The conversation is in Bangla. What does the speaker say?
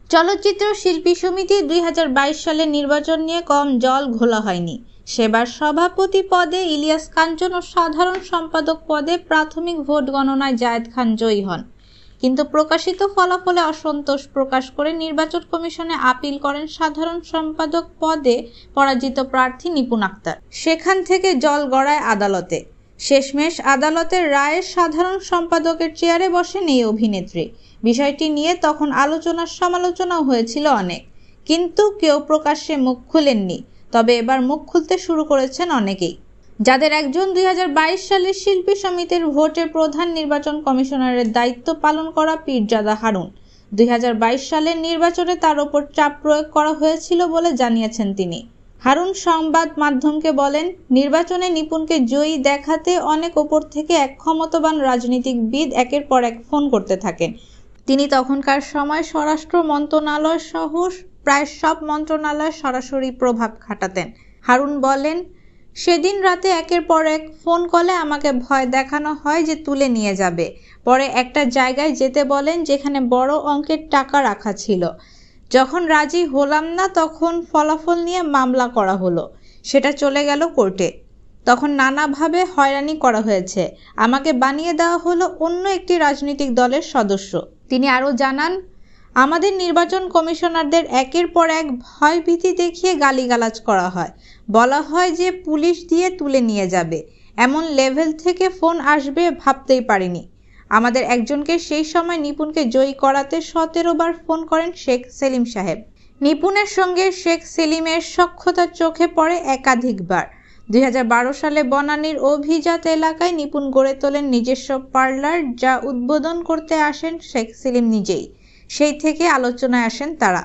চলচ্চিত্র শিল্পী সমিতি ২০২২ সালের নির্বাচন নিয়ে কম জল ঘোলা হয়নি। সেবার সভাপতি পদে ইলিয়াস কাঞ্চন ও সাধারণ সম্পাদক পদে প্রাথমিক ভোট গণনায় জায়েদ খান জয়ী হন। কিন্তু প্রকাশিত ফলাফলে অসন্তোষ প্রকাশ করে নির্বাচন কমিশনে আপিল করেন সাধারণ সম্পাদক পদে পরাজিত প্রার্থী নিপুণ আক্তার। সেখান থেকে জল গড়ায় আদালতে। শেষমেশ আদালতের রায়ে সাধারণ সম্পাদকের চেয়ারে বসেন এই অভিনেত্রী। বিষয়টি নিয়ে তখন সমালোচনাও হয়েছিল অনেক, কিন্তু কেউ প্রকাশ্যে মুখ খুলেননি। তবে এবার মুখ খুলতে শুরু করেছেন অনেকেই, যাদের একজন ২০২২ সালের শিল্পী সমিতির ভোটের প্রধান নির্বাচন কমিশনারের দায়িত্ব পালন করা পীরজাদা হারুন। ২০২২ সালের নির্বাচনে তার ওপর চাপ প্রয়োগ করা হয়েছিল বলে জানিয়েছেন তিনি। হারুন সংবাদ মাধ্যমকে বলেন, নির্বাচনে নিপুণকে জয়ী দেখাতে অনেক ওপর থেকে এক ক্ষমতাবান রাজনীতিবিদ একের পর এক ফোন করতে থাকেন। তিনি তখনকার সময় স্বরাষ্ট্র মন্ত্রণালয় সহ প্রায় সব মন্ত্রণালয়ে সরাসরি প্রভাব খাটাতেন। হারুন বলেন, সেদিন রাতে একের পর এক ফোন কলে আমাকে ভয় দেখানো হয় যে তুলে নিয়ে যাবে। পরে একটা জায়গায় যেতে বলেন যেখানে বড় অঙ্কের টাকা রাখা ছিল। যখন রাজি হলাম না তখন ফলাফল নিয়ে মামলা করা হলো, সেটা চলে গেল কোর্টে। তখন নানাভাবে হয়রানি করা হয়েছে, আমাকে বানিয়ে দেওয়া হলো অন্য একটি রাজনৈতিক দলের সদস্য। তিনি আরও জানান, আমাদের নির্বাচন কমিশনারদের একের পর এক ভয়ভীতি দেখিয়ে গালিগালাজ করা হয়, বলা হয় যে পুলিশ দিয়ে তুলে নিয়ে যাবে। এমন লেভেল থেকে ফোন আসবে ভাবতেই পারিনি। আমাদের একজনকে সেই সময় নিপুণকে জয়ী করাতে ১৭ বার ফোন করেন শেখ সেলিম সাহেব। নিপুণের সঙ্গে শেখ সেলিমের সখ্যতা চোখে পড়ে একাধিকবার। ২০১২ সালে বনানীর অভিজাত এলাকায় নিপুণ গড়ে তোলেন নিজস্ব পার্লার, যা উদ্বোধন করতে আসেন শেখ সেলিম নিজেই। সেই থেকে আলোচনায় আসেন তারা।